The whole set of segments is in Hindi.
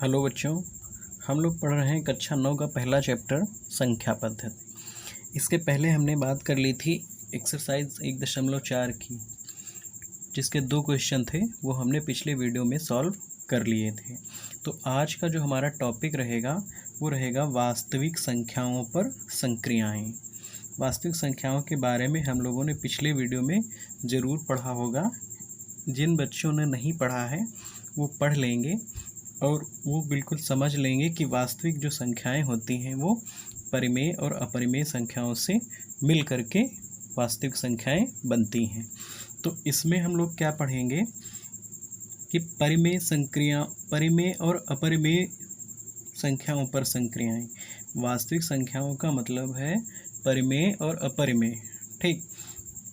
हेलो बच्चों, हम लोग पढ़ रहे हैं कक्षा 9 का पहला चैप्टर संख्या पद्धति। इसके पहले हमने बात कर ली थी एक्सरसाइज 1.4 की, जिसके 2 क्वेश्चन थे वो हमने पिछले वीडियो में सॉल्व कर लिए थे। तो आज का जो हमारा टॉपिक रहेगा वो रहेगा वास्तविक संख्याओं पर संक्रियाएं। वास्तविक संख्याओं के बारे में हम लोगों ने पिछले वीडियो में ज़रूर पढ़ा होगा। जिन बच्चों ने नहीं पढ़ा है वो पढ़ लेंगे और वो बिल्कुल समझ लेंगे कि वास्तविक जो संख्याएं होती हैं वो परिमेय और अपरिमेय संख्याओं से मिल करके वास्तविक संख्याएं बनती हैं। तो इसमें हम लोग क्या पढ़ेंगे कि परिमेय और अपरिमेय संख्याओं पर संक्रियाएं। वास्तविक संख्याओं का मतलब है परिमेय और अपरिमेय, ठीक।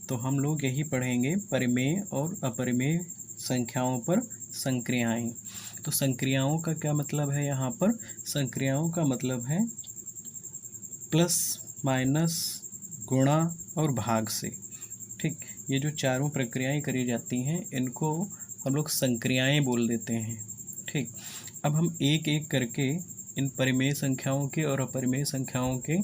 तो हम लोग यही पढ़ेंगे, परिमेय और अपरिमेय संख्याओं पर संक्रियाएं। तो संक्रियाओं का क्या मतलब है? यहाँ पर संक्रियाओं का मतलब है प्लस माइनस गुणा और भाग से, ठीक। ये जो चारों प्रक्रियाएं करी जाती हैं इनको हम लोग संक्रियाएं बोल देते हैं, ठीक। अब हम एक एक करके इन परिमेय संख्याओं के और अपरिमेय संख्याओं के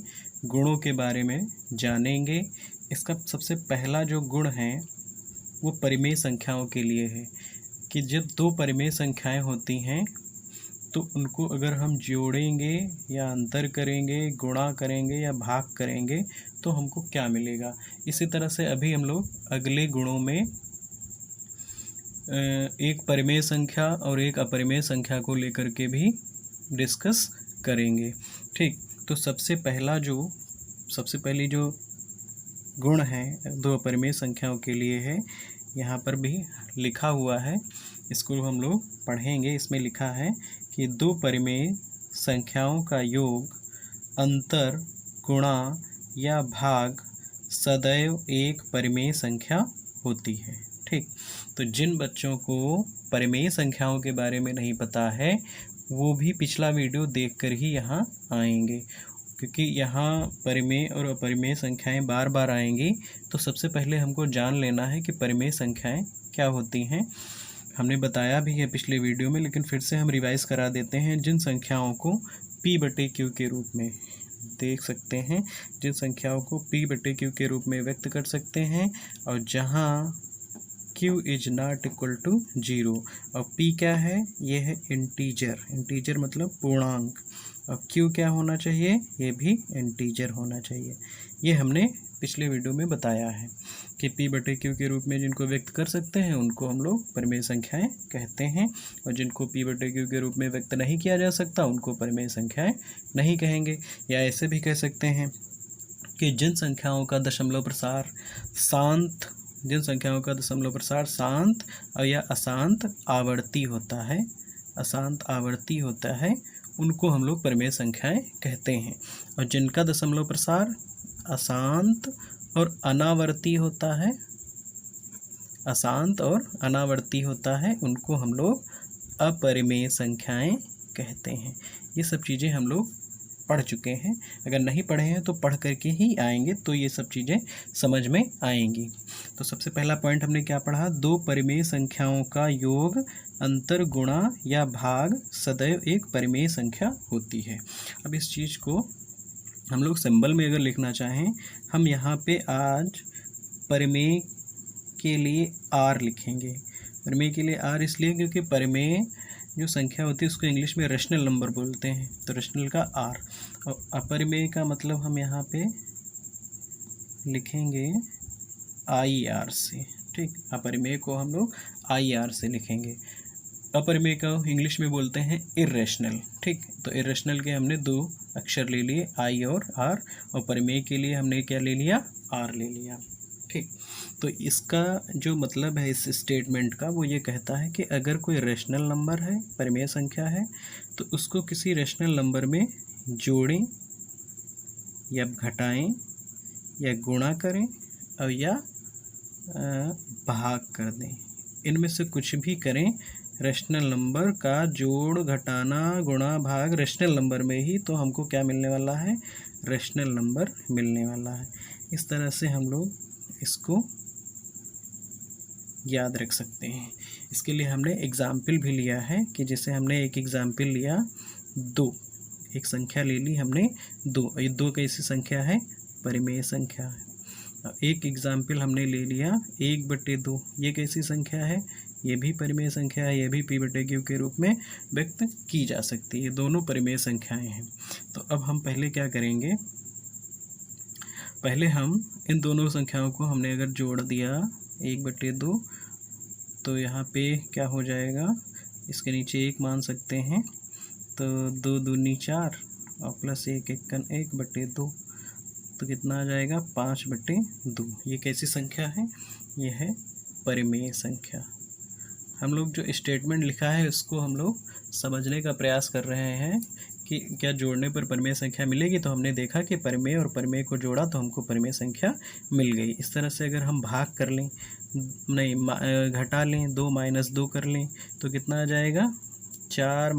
गुणों के बारे में जानेंगे। इसका सबसे पहला जो गुण है वो परिमेय संख्याओं के लिए है कि जब दो परिमेय संख्याएं होती हैं तो उनको अगर हम जोड़ेंगे या अंतर करेंगे, गुणा करेंगे या भाग करेंगे तो हमको क्या मिलेगा। इसी तरह से अभी हम लोग अगले गुणों में एक परिमेय संख्या और एक अपरिमेय संख्या को लेकर के भी डिस्कस करेंगे, ठीक। तो सबसे पहली जो गुण है दो अपरिमेय संख्याओं के लिए है, यहाँ पर भी लिखा हुआ है, इसको हम लोग पढ़ेंगे। इसमें लिखा है कि दो परिमेय संख्याओं का योग, अंतर, गुणा या भाग सदैव एक परिमेय संख्या होती है, ठीक। तो जिन बच्चों को परिमेय संख्याओं के बारे में नहीं पता है वो भी पिछला वीडियो देखकर ही यहाँ आएंगे, क्योंकि यहाँ परिमेय और अपरिमेय संख्याएं बार बार आएंगी। तो सबसे पहले हमको जान लेना है कि परिमेय संख्याएं क्या होती हैं। हमने बताया भी है पिछले वीडियो में, लेकिन फिर से हम रिवाइज करा देते हैं। जिन संख्याओं को P/Q के रूप में देख सकते हैं, जिन संख्याओं को P/Q के रूप में व्यक्त कर सकते हैं, और जहाँ Q is not equal to 0 और P क्या है? ये है इंटीजर मतलब पूर्णांक, और Q क्या होना चाहिए? ये भी इंटीजर होना चाहिए। ये हमने पिछले वीडियो में बताया है कि P/Q के रूप में जिनको व्यक्त कर सकते हैं उनको हम लोग परिमेय संख्याएं कहते हैं, और जिनको P/Q के रूप में व्यक्त नहीं किया जा सकता उनको परिमेय संख्याएं नहीं कहेंगे। या ऐसे भी कह सकते हैं कि जिन संख्याओं का दशमलव प्रसार शांत या अशांत आवर्ती होता है, उनको हम लोग परिमेय संख्याएं कहते हैं। और जिनका दशमलव प्रसार अशांत और अनावर्ती होता है उनको हम लोग अपरिमेय संख्याएं कहते हैं। ये सब चीज़ें हम लोग पढ़ चुके हैं, अगर नहीं पढ़े हैं तो पढ़ करके ही आएंगे तो ये सब चीज़ें समझ में आएंगी। तो सबसे पहला पॉइंट हमने क्या पढ़ा? दो परिमेय संख्याओं का योग, अंतर, गुणा या भाग सदैव एक परिमेय संख्या होती है। अब इस चीज़ को हम लोग सिंबल में अगर लिखना चाहें, हम यहाँ पे आज परिमेय के लिए R लिखेंगे। परिमेय के लिए R इसलिए क्योंकि परिमेय जो संख्या होती है उसको इंग्लिश में रेशनल नंबर बोलते हैं, तो रेशनल का R। और अपरिमेय का मतलब हम यहाँ पे लिखेंगे IR से, ठीक। अपरिमेय को हम लोग IR से लिखेंगे। अपरिमेय का इंग्लिश में बोलते हैं इर्रेशनल, ठीक। तो इर्रेशनल के हमने 2 अक्षर ले लिए, I और R, और परिमेय के लिए हमने क्या ले लिया? R ले लिया, ठीक। तो इसका जो मतलब है इस स्टेटमेंट का, वो ये कहता है कि अगर कोई रेशनल नंबर है, परिमेय संख्या है, तो उसको किसी रेशनल नंबर में जोड़ें या घटाएं या गुणा करें और या भाग कर दें, इनमें से कुछ भी करें। रेशनल नंबर का जोड़, घटाना, गुणा, भाग रेशनल नंबर में ही, तो हमको क्या मिलने वाला है? रेशनल नंबर मिलने वाला है। इस तरह से हम लोग इसको याद रख सकते हैं। इसके लिए हमने एग्ज़ाम्पल भी लिया है कि जैसे हमने एक एग्ज़ाम्पल लिया 2, एक संख्या ले ली हमने 2, ये 2 कैसी संख्या है? परिमेय संख्या है। एक एग्ज़ाम्पल हमने ले लिया 1/2, ये कैसी संख्या है? ये भी परिमेय संख्या है, ये भी p/q के रूप में व्यक्त की जा सकती है, दोनों परिमेय संख्याएं हैं। तो अब हम पहले क्या करेंगे, पहले हम इन दोनों संख्याओं को हमने अगर जोड़ दिया 1/2, तो यहाँ पे क्या हो जाएगा, इसके नीचे 1 मान सकते हैं, तो 2 दूनी 4 और प्लस 1 एकन 1/2, तो कितना आ जाएगा 5/2। ये कैसी संख्या है? ये है परिमेय संख्या। हम लोग जो स्टेटमेंट लिखा है उसको हम लोग समझने का प्रयास कर रहे हैं कि क्या जोड़ने पर परिमेय संख्या मिलेगी। तो हमने देखा कि परिमेय और परिमेय को जोड़ा तो हमको परिमेय संख्या मिल गई। इस तरह से अगर हम भाग कर लें, नहीं घटा लें, 2 - 2 कर लें, तो कितना आ जाएगा 4 -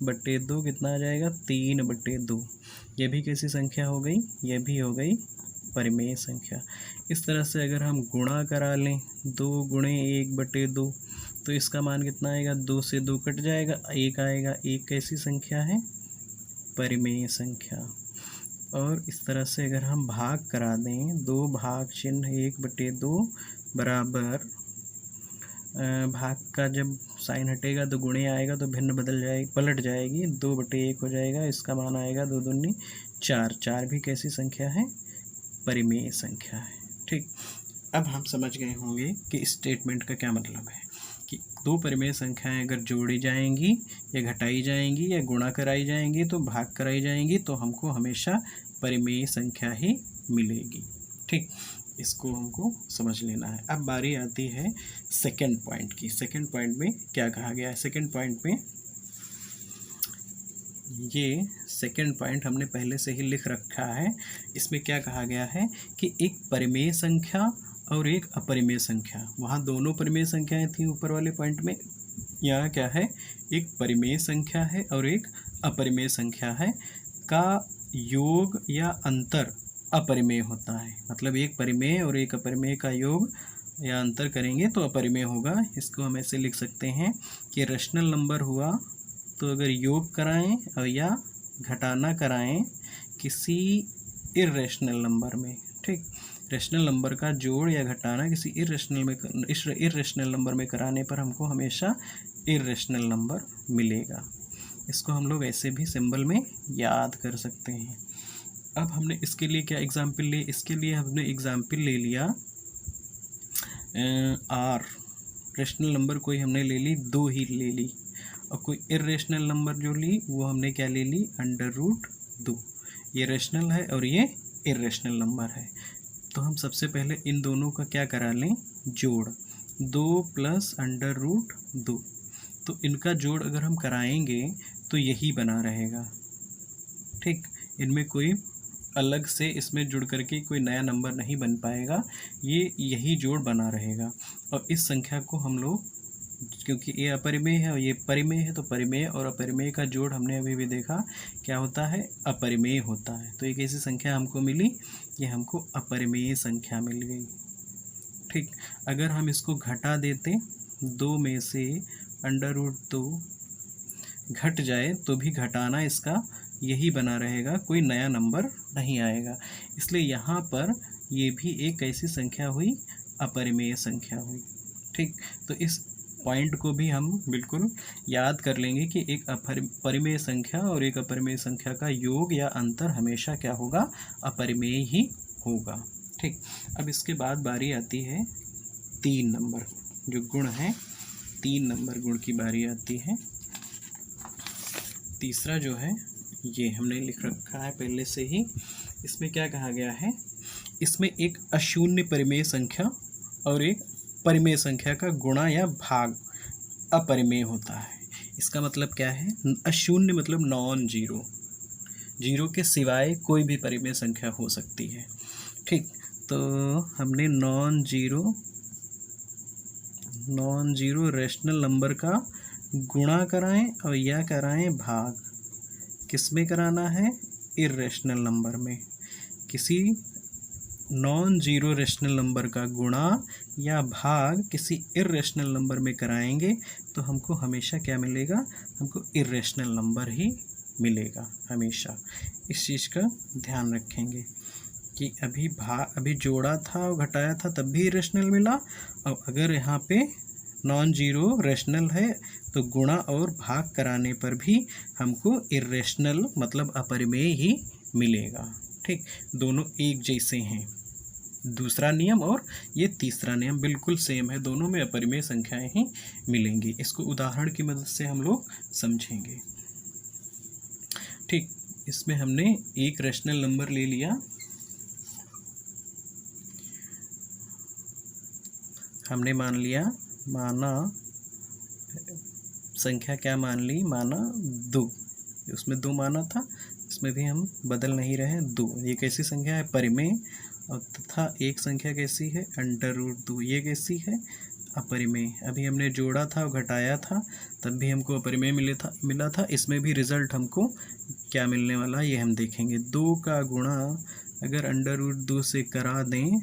1/2, कितना आ जाएगा 3/2। ये भी कैसी संख्या हो गई? ये भी हो गई परिमेय संख्या। इस तरह से अगर हम गुणा करा लें 2 × 1/2, तो इसका मान कितना आएगा? 2 से 2 कट जाएगा, 1 आएगा। 1 कैसी संख्या है? परिमेय संख्या। और इस तरह से अगर हम भाग करा दें, 2 भाग चिन्ह 1/2 बराबर, भाग का जब साइन हटेगा तो गुणे आएगा तो भिन्न बदल जाएगी, पलट जाएगी, 2/1 हो जाएगा। इसका मान आएगा 2 दूनी 4। 4 भी कैसी संख्या है? परिमेय संख्या है। ठीक, अब हम समझ गए होंगे कि इस स्टेटमेंट का क्या मतलब है कि दो परिमेय संख्याएं अगर जोड़ी जाएंगी या घटाई जाएंगी या गुणा कराई जाएंगी तो भाग कराई जाएंगी तो हमको हमेशा परिमेय संख्या ही मिलेगी। ठीक, इसको हमको समझ लेना है। अब बारी आती है सेकंड पॉइंट की। सेकंड पॉइंट में क्या कहा गया है? सेकंड पॉइंट में ये सेकंड पॉइंट हमने पहले से ही लिख रखा है। इसमें क्या कहा गया है कि एक परिमेय संख्या और एक अपरिमेय संख्या, वहाँ दोनों परिमेय संख्याएं थी ऊपर वाले पॉइंट में। यहाँ क्या है? एक परिमेय संख्या है और एक अपरिमेय संख्या है, का योग या अंतर अपरिमेय होता है। मतलब एक परिमेय और एक अपरिमेय का योग या अंतर करेंगे तो अपरिमेय होगा। इसको हम ऐसे लिख सकते हैं कि रेशनल नंबर हुआ तो अगर योग कराएं और या घटाना कराएं किसी इर्रेशनल नंबर में, ठीक, रेशनल नंबर का जोड़ या घटाना किसी इर्रेशनल नंबर में कराने पर हमको हमेशा इर्रेशनल नंबर मिलेगा। इसको हम लोग ऐसे भी सिंबल में याद कर सकते हैं। अब हमने इसके लिए क्या एग्जाम्पल लिए? इसके लिए हमने एग्जाम्पल ले लिया आर। रेशनल नंबर कोई हमने ले ली, 2 ही ले ली, और कोई इर्रेशनल नंबर जो ली वो हमने क्या ले ली? √2। ये रेशनल है और ये इर्रेशनल नंबर है। तो हम सबसे पहले इन दोनों का क्या करा लें? जोड़। 2 + √2। तो इनका जोड़ अगर हम कराएंगे तो यही बना रहेगा। ठीक, इनमें कोई अलग से इसमें जुड़ करके कोई नया नंबर नहीं बन पाएगा, ये यही जोड़ बना रहेगा। और इस संख्या को हम लोग, क्योंकि ये अपरिमेय है और ये परिमेय है, तो परिमेय और अपरिमेय का जोड़ हमने अभी भी देखा क्या होता है? अपरिमेय होता है। तो एक ऐसी संख्या हमको मिली, ये हमको अपरिमेय संख्या मिल गई। ठीक, अगर हम इसको घटा देते, 2 में से √2 घट जाए तो भी घटाना इसका यही बना रहेगा, कोई नया नंबर नहीं आएगा। इसलिए यहाँ पर ये भी एक ऐसी संख्या हुई, अपरिमेय संख्या हुई। ठीक, तो इस पॉइंट को भी हम बिल्कुल याद कर लेंगे कि एक परिमेय संख्या और एक अपरिमेय संख्या का योग या अंतर हमेशा क्या होगा? अपरिमेय ही होगा। ठीक, अब इसके बाद बारी आती है 3 नंबर, जो गुण है 3 नंबर गुण की बारी आती है। तीसरा जो है ये हमने लिख रखा है पहले से ही। इसमें क्या कहा गया है? इसमें एक अशून्य परिमेय संख्या और एक परिमेय संख्या का गुणा या भाग अपरिमेय होता है। इसका मतलब क्या है? अशून्य मतलब नॉन जीरो, जीरो के सिवाय कोई भी परिमेय संख्या हो सकती है। ठीक, तो हमने नॉन जीरो रेशनल नंबर का गुणा कराएं और या कराएं भाग। किस में कराना है? इर्रेशनल नंबर में, किसी नॉन जीरो रेशनल नंबर का गुणा या भाग किसी इर्रेशनल नंबर में कराएंगे तो हमको हमेशा क्या मिलेगा, हमको इर्रेशनल नंबर ही मिलेगा हमेशा। इस चीज़ का ध्यान रखेंगे कि अभी जोड़ा था और घटाया था तब भी इर्रेशनल मिला, और अगर यहाँ पे नॉन जीरो रेशनल है तो गुणा और भाग कराने पर भी हमको इर्रेशनल मतलब अपरिमेय ही मिलेगा। ठीक, दोनों एक जैसे हैं, दूसरा नियम और ये तीसरा नियम बिल्कुल सेम है, दोनों में अपरिमेय संख्याएं ही मिलेंगी। इसको उदाहरण की मदद से हम लोग समझेंगे। ठीक, इसमें हमने एक रेशनल नंबर ले लिया, हमने माना संख्या क्या मान ली, माना 2, उसमें 2 माना था, इसमें भी हम बदल नहीं रहे हैं 2। ये कैसी संख्या है, परिमेय, और तथा एक संख्या कैसी है, √2, ये कैसी है, अपरिमेय। अभी हमने जोड़ा था और घटाया था तब भी हमको अपरिमेय मिला था। इसमें भी रिजल्ट हमको क्या मिलने वाला ये हम देखेंगे। 2 का गुणा अगर √2 से करा दें,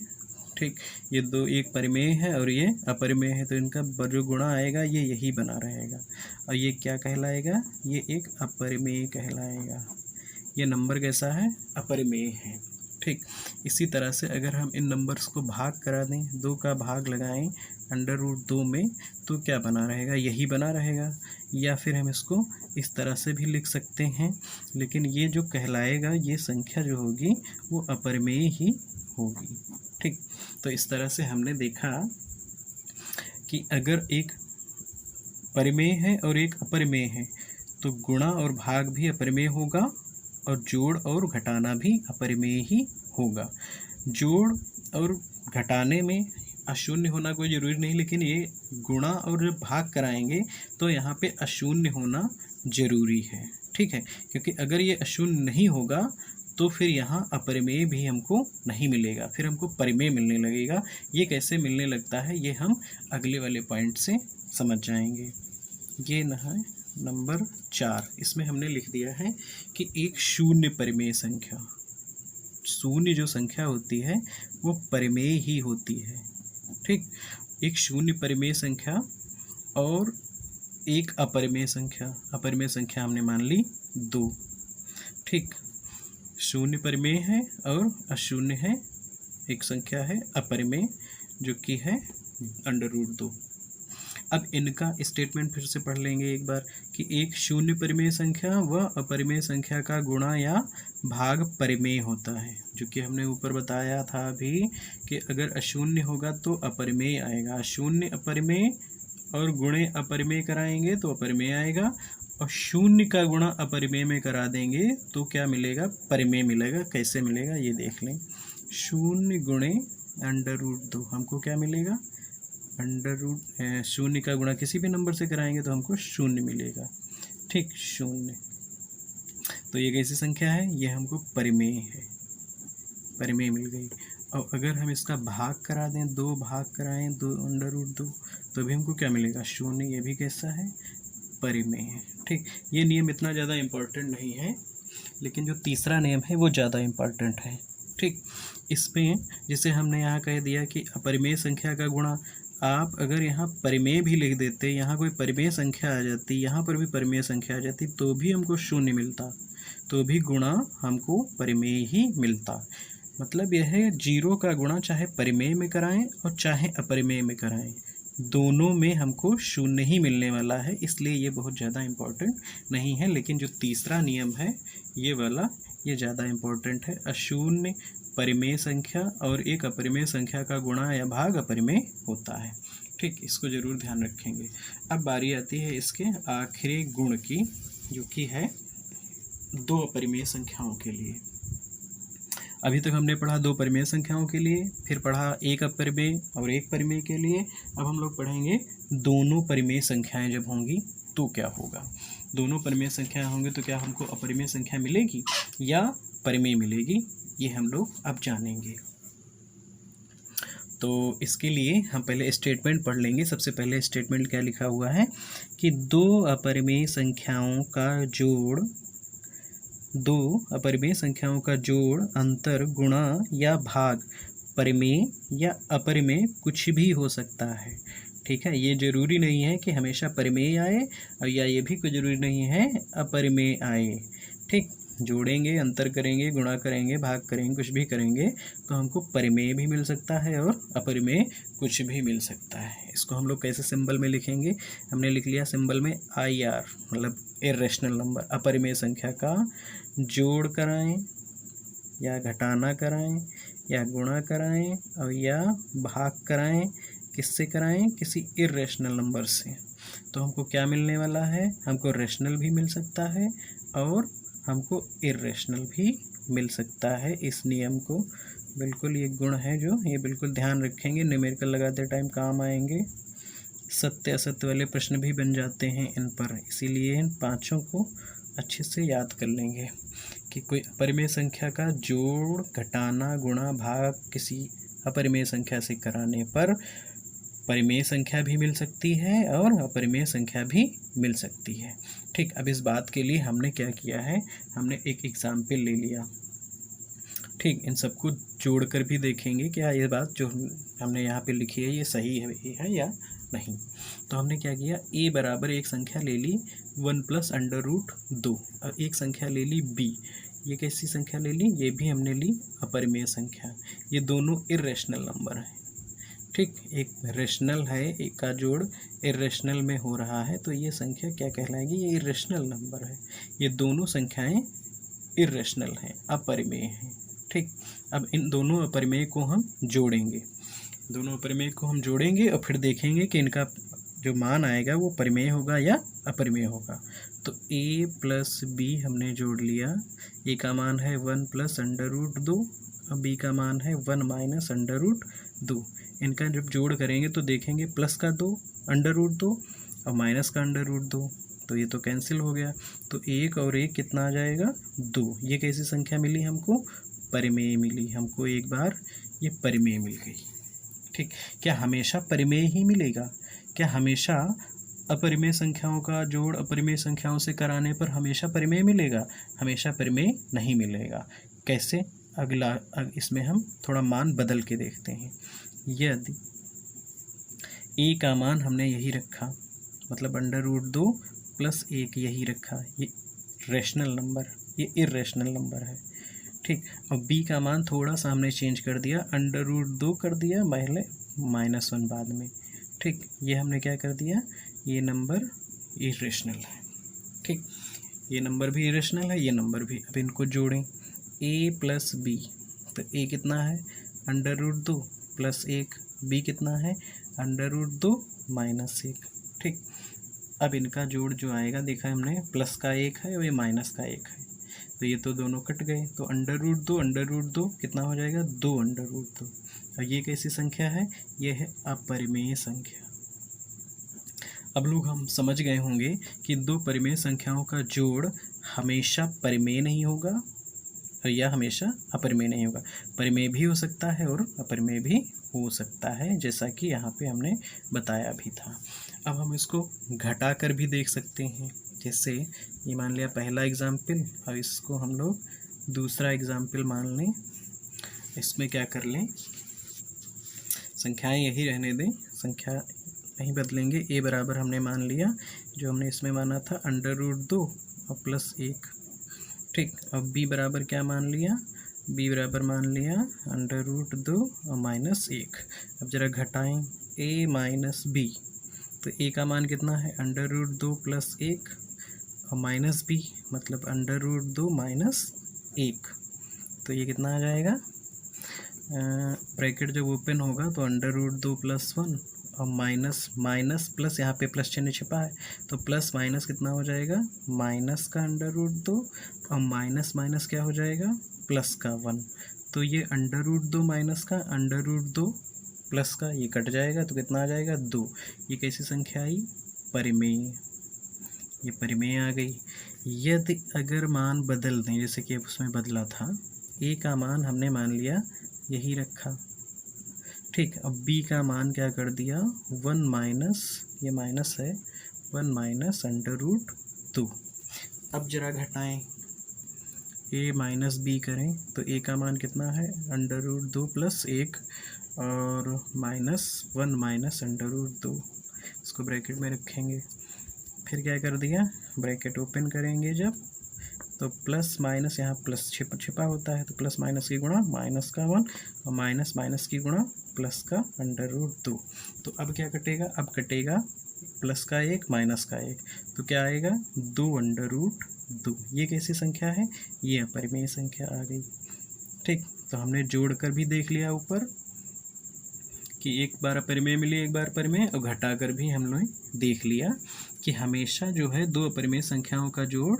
ठीक, ये 2 एक परिमेय है और ये अपरिमेय है, तो इनका जो गुणा आएगा ये यही बना रहेगा, और ये क्या कहलाएगा, ये एक अपरिमेय कहलाएगा। ये नंबर कैसा है, अपरिमेय है। ठीक, इसी तरह से अगर हम इन नंबर्स को भाग करा दें, 2 का भाग लगाएं √2 में, तो क्या बना रहेगा, यही बना रहेगा। या फिर हम इसको इस तरह से भी लिख सकते हैं, लेकिन ये जो कहलाएगा, ये संख्या जो होगी वो अपरिमेय ही होगी। ठीक, तो इस तरह से हमने देखा कि अगर एक परिमेय है और एक अपरिमेय है तो गुणा और भाग भी अपरिमेय होगा और जोड़ और घटाना भी अपरिमेय ही होगा। जोड़ और घटाने में अशून्य होना कोई ज़रूरी नहीं, लेकिन ये गुणा और जब भाग कराएंगे तो यहाँ पे अशून्य होना ज़रूरी है। ठीक है, क्योंकि अगर ये अशून्य नहीं होगा तो फिर यहाँ अपरिमेय भी हमको नहीं मिलेगा, फिर हमको परिमेय मिलने लगेगा। ये कैसे मिलने लगता है ये हम अगले वाले पॉइंट से समझ जाएंगे। ये न है नंबर 4, इसमें हमने लिख दिया है कि एक शून्य परिमेय संख्या, शून्य जो संख्या होती है वो परिमेय ही होती है। ठीक, एक शून्य परिमेय संख्या और एक अपरिमेय संख्या, अपरिमेय संख्या हमने मान ली 2। ठीक, शून्य परिमेय है और अशून्य है, एक संख्या है अपरिमेय जो कि है √2। अब इनका स्टेटमेंट फिर से पढ़ लेंगे एक बार कि एक शून्य परिमेय संख्या व अपरिमेय संख्या का गुणा या भाग परिमेय होता है, जो कि हमने ऊपर बताया था अभी कि अगर अशून्य होगा तो अपरिमेय आएगा, शून्य अपरिमेय और गुणे अपरिमेय कराएंगे तो अपरिमेय आएगा, और शून्य का गुणा अपरिमेय में करा देंगे तो क्या मिलेगा, परिमेय मिलेगा। कैसे मिलेगा ये देख लें, शून्य गुणे √2 हमको क्या मिलेगा, शून्य का गुणा किसी भी नंबर से कराएंगे तो हमको शून्य मिलेगा। ठीक, शून्य, तो ये कैसी संख्या है, ये हमको परिमेय है, परिमेय मिल गई। और अगर हम इसका भाग करा दें, 2 भाग कराएं 2 √2 तो भी हमको क्या मिलेगा, शून्य, ये भी कैसा है, परिमेय है। ठीक, ये नियम इतना ज़्यादा इम्पोर्टेंट नहीं है, लेकिन जो तीसरा नियम है वो ज़्यादा इम्पोर्टेंट है। ठीक, इसमें जैसे हमने यहाँ कह दिया कि अपरिमेय संख्या का गुणा, आप अगर यहाँ परिमेय भी लिख देते, यहाँ कोई परिमेय संख्या आ जाती, यहाँ पर भी परिमेय संख्या आ जाती, तो भी हमको शून्य मिलता, तो भी गुणा हमको परिमेय ही मिलता। मतलब यह है 0 का गुणा चाहे परिमेय में कराएं और चाहे अपरिमेय में कराएं, दोनों में हमको शून्य ही मिलने वाला है, इसलिए ये बहुत ज़्यादा इम्पोर्टेंट नहीं है। लेकिन जो तीसरा नियम है ये वाला, ये ज़्यादा इम्पोर्टेंट है। अशून्य परिमेय संख्या और एक अपरिमेय संख्या का गुणा या भाग अपरिमेय होता है। ठीक, इसको ज़रूर ध्यान रखेंगे। अब बारी आती है इसके आखिरी गुण की, जो कि है 2 अपरिमेय संख्याओं के लिए। अभी तक हमने पढ़ा 2 परिमेय संख्याओं के लिए, फिर पढ़ा एक अपरिमेय और एक परिमेय के लिए। अब हम लोग पढ़ेंगे दोनों परिमेय संख्याएं जब होंगी तो क्या होगा। दोनों परिमेय संख्याएं होंगी तो क्या हमको अपरिमेय संख्या मिलेगी या परिमेय मिलेगी, ये हम लोग अब जानेंगे। तो इसके लिए हम पहले स्टेटमेंट पढ़ लेंगे। सबसे पहले स्टेटमेंट क्या लिखा हुआ है कि 2 अपरिमेय संख्याओं का जोड़, 2 अपरिमेय संख्याओं का जोड़, अंतर, गुणा या भाग परिमेय या अपरिमेय कुछ भी हो सकता है। ठीक है, ये जरूरी नहीं है कि हमेशा परिमेय आए और या ये भी कोई जरूरी नहीं है अपरिमेय आए। ठीक, जोड़ेंगे, अंतर करेंगे, गुणा करेंगे, भाग करेंगे, कुछ भी करेंगे तो हमको परिमेय भी मिल सकता है और अपरिमेय कुछ भी मिल सकता है। इसको हम लोग कैसे सिंबल में लिखेंगे? हमने लिख लिया सिंबल में IR, मतलब इर्रेशनल नंबर। अपरिमेय संख्या का जोड़ कराएं या घटाना कराएं या गुणा कराएं और या भाग कराएं। किससे कराएं? किसी इर्रेशनल नंबर से। तो हमको क्या मिलने वाला है? हमको रेशनल भी मिल सकता है और हमको इर्रेशनल भी मिल सकता है। इस नियम को बिल्कुल, ये गुण है जो ये बिल्कुल ध्यान रखेंगे, न्यूमेरिकल लगाते टाइम काम आएंगे। सत्य असत्य वाले प्रश्न भी बन जाते हैं इन पर, इसीलिए इन पांचों को अच्छे से याद कर लेंगे कि कोई अपरिमेय संख्या का जोड़, घटाना, गुणा, भाग किसी अपरिमेय संख्या से कराने पर परिमेय संख्या भी मिल सकती है और अपरिमेय संख्या भी मिल सकती है। ठीक, अब इस बात के लिए हमने क्या किया है? हमने एक एग्जाम्पल ले लिया। ठीक, इन सबको जोड़कर भी देखेंगे क्या ये बात जो हमने यहाँ पे लिखी है ये सही है या नहीं। तो हमने क्या किया? a बराबर एक संख्या ले ली 1 + √2 और एक संख्या ले ली b। ये कैसी संख्या ले ली? ये भी हमने ली अपरिमेय संख्या। ये दोनों इर्रेशनल नंबर है। ठीक, एक रेशनल है, एक का जोड़ इर्रेशनल में हो रहा है, तो ये संख्या क्या कहलाएगी? ये इर्रेशनल नंबर है। ये दोनों संख्याएं इर्रेशनल हैं, अपरिमेय हैं। ठीक, अब इन दोनों अपरिमेय को हम जोड़ेंगे, दोनों अपरिमेय को हम जोड़ेंगे और फिर देखेंगे कि इनका जो मान आएगा वो परिमेय होगा या अपरिमेय होगा। तो a + b हमने जोड़ लिया। a का मान है 1 + √2 और b का मान है 1 - √2। इनका जब जोड़ करेंगे तो देखेंगे प्लस का 2 √2 और माइनस का √2, तो ये तो कैंसिल हो गया। तो 1 और 1 कितना आ जाएगा? 2। ये कैसी संख्या मिली हमको? परिमेय मिली हमको। एक बार ये परिमेय मिल गई। ठीक, क्या हमेशा परिमेय ही मिलेगा? क्या हमेशा अपरिमेय संख्याओं का जोड़ अपरिमेय संख्याओं से कराने पर हमेशा परिमेय मिलेगा? हमेशा परिमेय नहीं मिलेगा। कैसे? अगला इसमें हम थोड़ा मान बदल के देखते हैं। यदि a का मान हमने यही रखा, मतलब √2 + 1 यही रखा, ये रेशनल नंबर, ये इर्रेशनल नंबर है। ठीक, और b का मान थोड़ा सा हमने चेंज कर दिया, √2 कर दिया पहले, -1 बाद में। ठीक, ये हमने क्या कर दिया? ये नंबर इर्रेशनल है। ठीक, ये नंबर भी इरेशनल है, ये नंबर भी। अब इनको जोड़ें, a + b, तो a कितना है? √2 + 1, b कितना है? √2 - 1। ठीक, अब इनका जोड़ जो आएगा, देखा हमने प्लस का 1 है और ये माइनस का 1 है, तो ये तो दोनों कट गए, तो √2 कितना हो जाएगा? 2 √2। और ये कैसी संख्या है? ये है अपरिमेय संख्या। अब लोग हम समझ गए होंगे कि दो परिमेय संख्याओं का जोड़ हमेशा परिमेय नहीं होगा और यह हमेशा अपरिमेय नहीं होगा। परिमेय भी हो सकता है और अपरिमेय भी हो सकता है, जैसा कि यहाँ पे हमने बताया भी था। अब हम इसको घटा कर भी देख सकते हैं। जैसे ये मान लिया पहला एग्जाम्पल और इसको हम लोग दूसरा एग्जाम्पल मान लें। इसमें क्या कर लें, संख्याएं यही रहने दें, संख्या नहीं बदलेंगे। a बराबर हमने मान लिया, जो हमने इसमें माना था √2 और +1। ठीक, अब b बराबर क्या मान लिया? b बराबर मान लिया √2 और -1। अब जरा घटाएं, a - b, तो a का मान कितना है? √2 + 1 और -b, मतलब √2 - 1, तो ये कितना आ जाएगा? ब्रैकेट जब ओपन होगा तो √2 + 1 और माइनस प्लस, यहाँ पे प्लस चिन्ह छिपा है, तो प्लस माइनस कितना हो जाएगा? माइनस का √2 और माइनस क्या हो जाएगा? प्लस का 1। तो ये √2 माइनस का √2 प्लस का ये कट जाएगा, तो कितना आ जाएगा? 2। ये कैसी संख्या आई? परिमेय। ये परिमेय आ गई। यदि अगर मान बदल दें, जैसे कि उसमें बदला था, a का मान हमने मान लिया यही रखा। ठीक, अब b का मान क्या कर दिया? 1 - ये माइनस है, 1 - √2। अब जरा घटाएं, ए माइनस बी करें तो ए का मान कितना है √2 प्लस 1 और -1 माइनस √2, इसको ब्रैकेट में रखेंगे। फिर क्या कर दिया, ब्रैकेट ओपन करेंगे जब तो प्लस माइनस, यहाँ प्लस छिपा होता है तो प्लस माइनस की गुणा माइनस का 1 और माइनस माइनस की गुणा प्लस का √2। तो अब क्या कटेगा, अब कटेगा प्लस का 1 माइनस का 1, तो क्या आएगा 2 √2। ये कैसी संख्या है, ये अपरिमेय संख्या आ गई। ठीक, तो हमने जोड़कर भी देख लिया ऊपर कि एक बार अपरिमेय मिली एक बार परिमेय, और घटाकर भी हम लोग देख लिया कि हमेशा जो है दो अपरिमेय संख्याओं का जोड़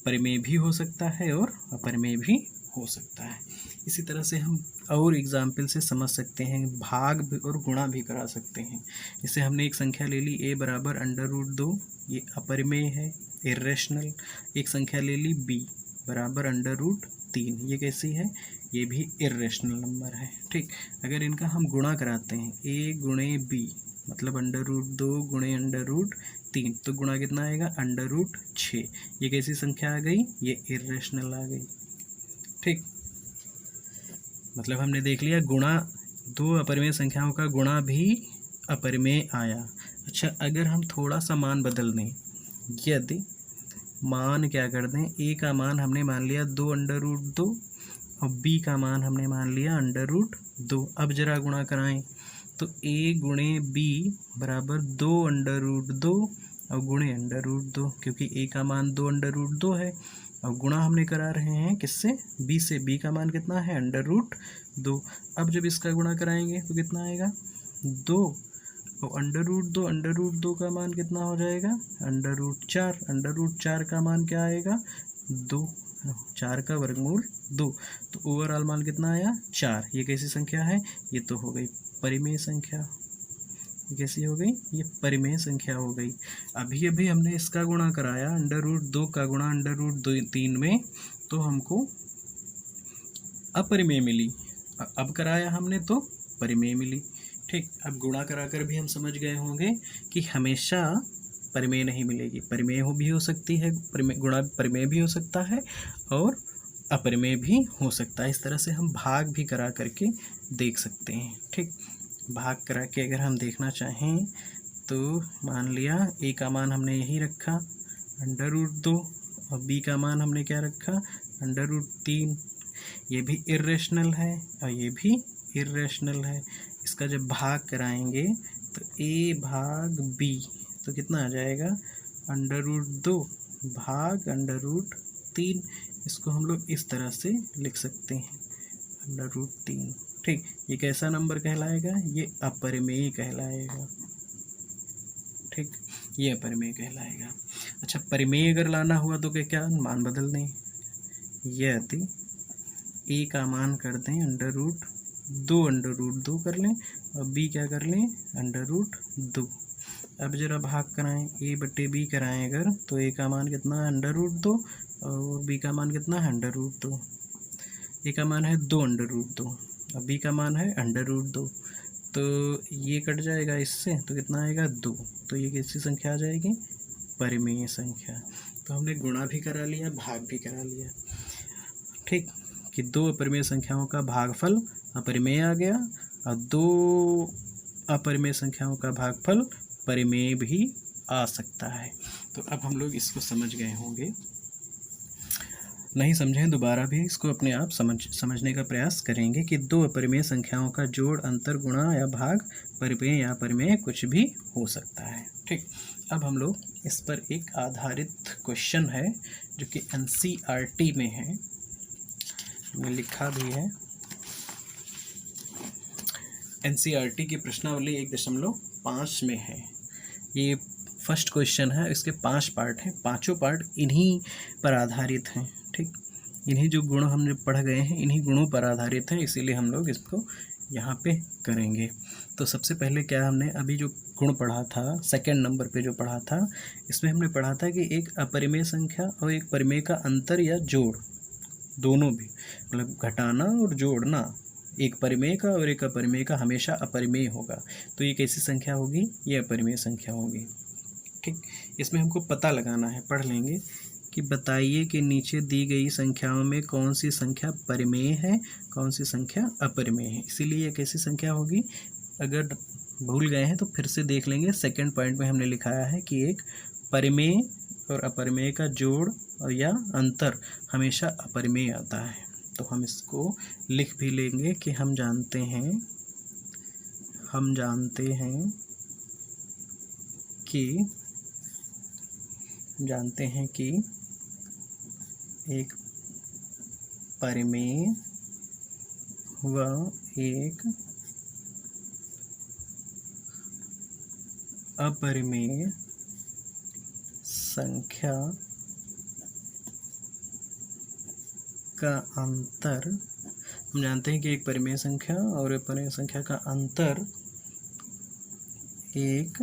परिमेय भी हो सकता है और अपरिमेय भी हो सकता है। इसी तरह से हम और एग्जाम्पल से समझ सकते हैं, भाग भी और गुणा भी करा सकते हैं। जैसे हमने एक संख्या ले ली a बराबर √2, ये अपरिमेय है, इर्रेशनल। एक संख्या ले ली b बराबर √3, ये कैसी है, ये भी इर्रेशनल नंबर है। ठीक, अगर इनका हम गुणा कराते हैं a गुणे b मतलब √2 गुणे √3, तो गुणा कितना आएगा √6, ये कैसी संख्या आ गई, ये इर्रेशनल आ गई। ठीक, मतलब हमने देख लिया गुणा, दो अपरिमेय संख्याओं का गुणा भी अपरिमेय आया। अच्छा, अगर हम थोड़ा सा मान बदल दें, यदि मान क्या कर दें, a का मान हमने मान लिया 2 और b का मान हमने मान लिया √2। अब जरा गुणा कराएं तो a गुणे b बराबर 2 और गुणे √2, क्योंकि a का मान 2 है और गुणा हमने करा रहे हैं किससे, b से। b का मान कितना है √2। अब जब इसका गुणा कराएंगे तो कितना आएगा 2 और √2 का मान कितना हो जाएगा √4 का मान क्या आएगा 2, 4 का वर्गमूल 2, तो ओवरऑल मान कितना आया 4। ये कैसी संख्या है, ये तो हो गई परिमेय संख्या। ये कैसी हो गई, ये परिमेय संख्या हो गई। अभी अभी हमने इसका गुणा कराया √2 का गुणा √3 में, तो हमको अपरिमेय मिली। अब कराया हमने तो परिमेय मिली। ठीक, अब गुणा कराकर भी हम समझ गए होंगे कि हमेशा परिमेय नहीं मिलेगी, परिमेय भी हो सकती है, गुणा परिमेय भी हो सकता है और अपरिमेय भी हो सकता है। इस तरह से हम भाग भी करा करके देख सकते हैं। ठीक, भाग करा के अगर हम देखना चाहें तो मान लिया a का मान हमने यही रखा √2 और b का मान हमने क्या रखा √3। ये भी इर्रेशनल है और ये भी इर्रेशनल है। इसका जब भाग कराएंगे तो a भाग b तो कितना आ जाएगा √2 भाग √3। इसको हम लोग इस तरह से लिख सकते हैं √3। ठीक, ये कैसा नंबर कहलाएगा, ये अपरिमेय कहलाएगा। ठीक, ये अपरिमेय कहलाएगा। अच्छा, परिमेय अगर लाना हुआ तो क्या मान बदल दें, यदि a का मान कर दें √2 कर लें और b क्या कर लें √2। अब जरा भाग कराएं, a बटे b कराएं अगर, तो a का मान कितना है √2 और b का मान कितना है √2। a का मान है 2 √2 और b का मान है √2, तो ये कट जाएगा इससे, तो कितना आएगा 2। तो ये कैसी संख्या आ जाएगी, परिमेय संख्या। तो हमने गुणा भी करा लिया, भाग भी करा लिया। ठीक, कि दो अपरिमेय संख्याओं का भागफल अपरिमेय आ गया और दो अपरिमेय संख्याओं का भागफल परिमेय भी आ सकता है। तो अब हम लोग इसको समझ गए होंगे, नहीं समझें दोबारा भी इसको अपने आप समझने का प्रयास करेंगे कि दो अपरिमेय संख्याओं का जोड़, अंतर, गुणा या भाग परिमेय या अपरिमेय कुछ भी हो सकता है। ठीक, अब हम लोग इस पर एक आधारित क्वेश्चन है जो कि NCERT में है, मैं लिखा भी है। NCERT की प्रश्नावली 1.5 में है। ये फर्स्ट क्वेश्चन है, इसके 5 पार्ट हैं, पांचों पार्ट इन्हीं पर आधारित हैं। ठीक, इन्हीं जो गुण हमने पढ़ गए हैं इन्हीं गुणों पर आधारित हैं, इसीलिए हम लोग इसको यहाँ पे करेंगे। तो सबसे पहले क्या हमने अभी जो गुण पढ़ा था, सेकंड नंबर पे जो पढ़ा था, इसमें हमने पढ़ा था कि एक अपरिमेय संख्या और एक परिमेय का अंतर या जोड़, दोनों भी मतलब घटाना और जोड़ना, एक परिमेय का और एक अपरिमेय का हमेशा अपरिमेय होगा। तो ये कैसी संख्या होगी, ये अपरिमेय संख्या होगी। ठीक, इसमें हमको पता लगाना है, पढ़ लेंगे कि बताइए कि नीचे दी गई संख्याओं में कौन सी संख्या परिमेय है, कौन सी संख्या अपरिमेय है। इसीलिए ये कैसी संख्या होगी, अगर भूल गए हैं तो फिर से देख लेंगे। सेकंड पॉइंट में हमने लिखाया है कि एक परिमेय और अपरिमेय का जोड़ और या अंतर हमेशा अपरिमेय आता है। तो हम इसको लिख भी लेंगे कि हम जानते हैं कि एक परिमेय व एक अपरिमेय संख्या का अंतर, हम जानते हैं कि एक परिमेय संख्या और अपरिमेय संख्या का अंतर एक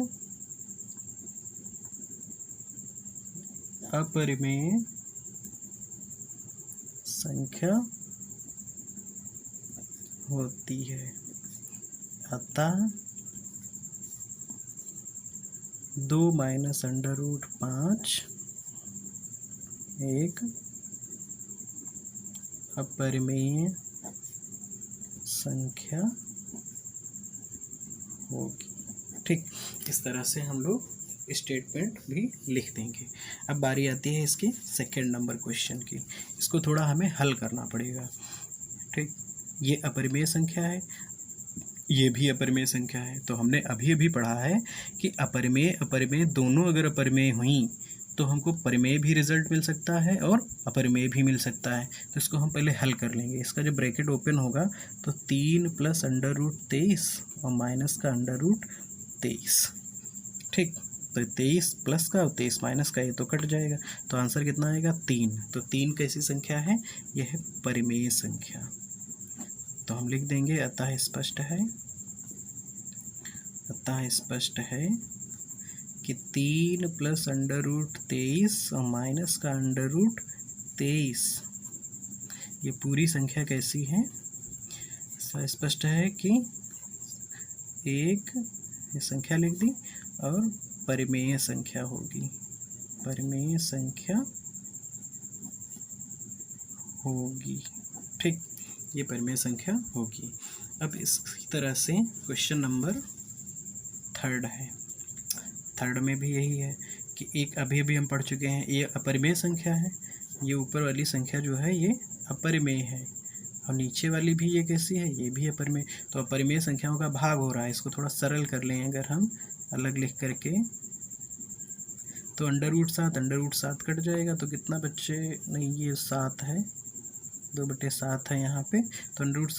अपरिमेय संख्या होती है। अतः 2 माइनस अंडर रूट 5 एक अपरिमेय संख्या होगी। ठीक, इस तरह से हम लोग स्टेटमेंट भी लिख देंगे। अब बारी आती है इसके सेकंड नंबर क्वेश्चन की। इसको थोड़ा हमें हल करना पड़ेगा। ठीक, ये अपरिमेय संख्या है, ये भी अपरिमेय संख्या है। तो हमने अभी पढ़ा है कि अपरिमेय दोनों अगर अपरिमेय हुई तो हमको परिमेय भी रिजल्ट मिल सकता है और अपरिमेय भी मिल सकता है। तो इसको हम पहले हल कर लेंगे। इसका जब ब्रैकेट ओपन होगा तो 3 प्लस अंडर रूट 23 और माइनस का अंडर रूट 23। ठीक, तो 23 प्लस का और 23 माइनस का, ये तो कट जाएगा। तो आंसर कितना आएगा, 3। तो 3 कैसी संख्या है, यह है परिमेय संख्या। तो हम लिख देंगे अतः स्पष्ट है कि 3 प्लस अंडर रूट 23 और माइनस का अंडर रूट 23 ये पूरी संख्या कैसी है, स्पष्ट है कि एक ये संख्या लिख दी और परिमेय संख्या होगी, परिमेय संख्या होगी। ठीक, ये परिमेय संख्या होगी। अब इसी तरह से क्वेश्चन नंबर थर्ड है। थर्ड में भी यही है कि एक अभी हम पढ़ चुके हैं, ये अपरिमेय संख्या है, ये ऊपर वाली संख्या जो है ये अपरिमेय है और नीचे वाली भी ये कैसी है, ये भी अपरिमेय। तो अपरिमेय संख्याओं का भाग हो रहा है। इसको थोड़ा सरल कर लें अगर हम अलग लिख करके, तो अंडर रूट 7 कट जाएगा तो कितना बच्चे, नहीं ये 7 है, 2/7 है यहाँ पे। तो अंडर रूट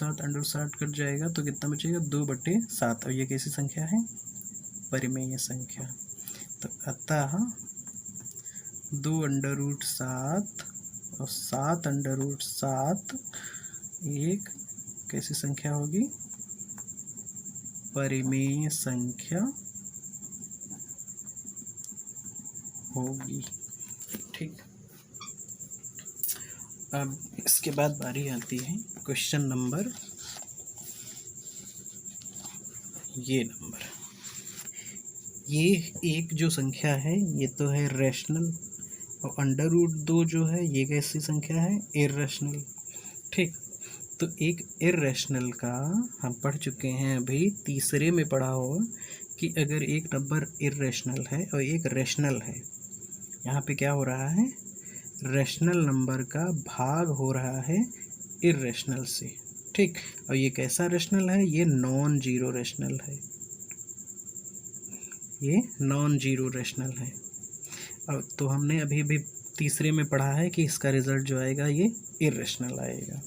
7 कट जाएगा तो कितना बचेगा, 2/7। और ये कैसी संख्या है, परिमेय संख्या। तो अतः 2 अंडर रूट 7 और 7 अंडर रूट 7 एक कैसी संख्या होगी, परिमेय संख्या होगी। ठीक, अब इसके बाद बारी आती है क्वेश्चन नंबर ये एक जो संख्या है ये तो है रैशनल, और अंडर रूट 2 जो है ये कैसी संख्या है, इर्रेशनल। ठीक, तो एक इर्रेशनल का हम पढ़ चुके हैं, अभी तीसरे में पढ़ा हो कि अगर एक नंबर इर्रेशनल है और एक रैशनल है, यहाँ पे क्या हो रहा है, रैशनल नंबर का भाग हो रहा है इर्रेशनल से। ठीक, और ये कैसा रैशनल है, ये नॉन जीरो रैशनल है, ये नॉन जीरो रैशनल है। अब तो हमने अभी तीसरे में पढ़ा है कि इसका रिजल्ट जो आएगा ये इर्रेशनल आएगा।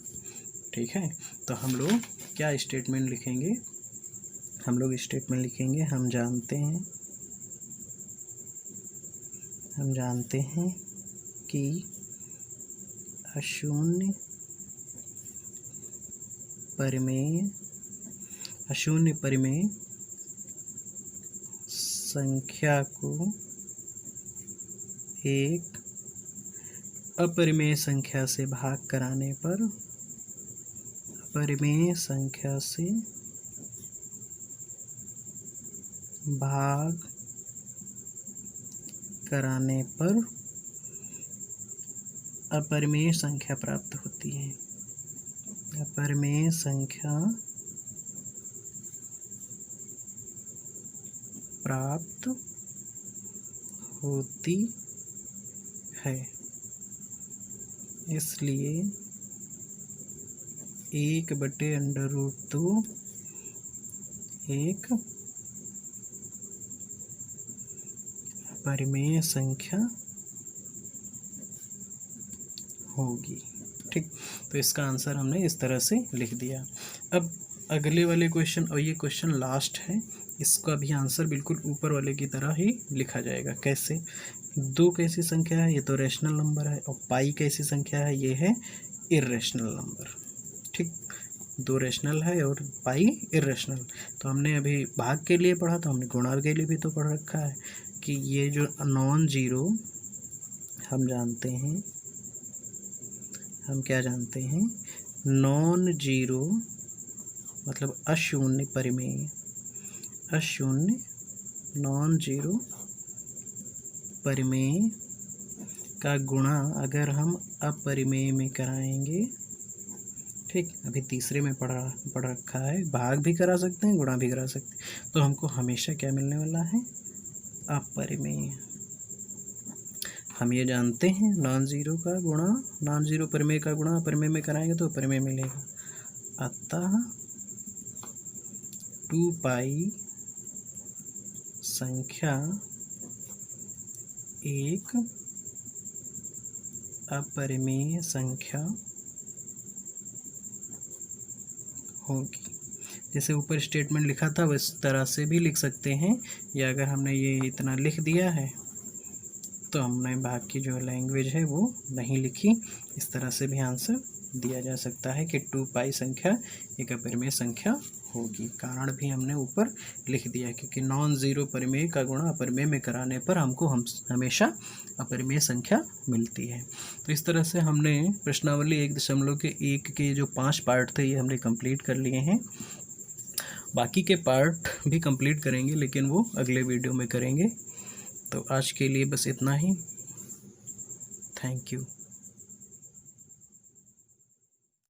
ठीक है, तो हम लोग क्या स्टेटमेंट लिखेंगे, हम लोग स्टेटमेंट लिखेंगे हम जानते हैं कि अशून्य परिमेय संख्या को एक अपरिमेय संख्या से भाग कराने पर अपरिमेय संख्या से भाग कराने पर अपरिमेय संख्या प्राप्त होती है। अपरिमेय संख्या प्राप्त होती है। इसलिए 1/√2 एक अपरिमेय संख्या होगी। ठीक, तो इसका आंसर हमने इस तरह से लिख दिया। अब अगले वाले क्वेश्चन, और ये क्वेश्चन लास्ट है, इसका भी आंसर बिल्कुल ऊपर वाले की तरह ही लिखा जाएगा। कैसे? 2 कैसी संख्या है? ये तो रेशनल नंबर है। और पाई कैसी संख्या है? ये है इर्रेशनल नंबर। ठीक, 2 रेशनल है और पाई इर्रेशनल। तो हमने अभी भाग के लिए पढ़ा, तो हमने गुणा के लिए भी तो पढ़ रखा है कि ये जो नॉन जीरो, हम जानते हैं, हम क्या जानते हैं, नॉन जीरो मतलब अशून्य परिमेय, अशून्य नॉन जीरो परिमेय का गुणा अगर हम अपरिमेय में कराएंगे, ठीक, अभी तीसरे में पढ़ रखा है, भाग भी करा सकते हैं, गुणा भी करा सकते हैं, तो हमको हमेशा क्या मिलने वाला है? अपरिमेय। हम ये जानते हैं नॉन जीरो का गुणा, नॉन जीरो परिमेय का गुणा अपरिमेय में कराएंगे तो अपरिमेय मिलेगा। अतः 2 पाई संख्या एक अपरिमेय संख्या होगी। जैसे ऊपर स्टेटमेंट लिखा था उस तरह से भी लिख सकते हैं, या अगर हमने ये इतना लिख दिया है तो हमने भाग की जो लैंग्वेज है वो नहीं लिखी, इस तरह से भी आंसर दिया जा सकता है कि 2 पाई संख्या एक अपरिमेय संख्या होगी। कारण भी हमने ऊपर लिख दिया, क्योंकि नॉन जीरो परिमेय का गुणा अपरिमेय में कराने पर हमको हमेशा अपरिमेय संख्या मिलती है। तो इस तरह से हमने प्रश्नावली 1.1 के जो 5 पार्ट थे ये हमने कंप्लीट कर लिए हैं। बाकी के पार्ट भी कंप्लीट करेंगे, लेकिन वो अगले वीडियो में करेंगे। तो आज के लिए बस इतना ही। Thank you.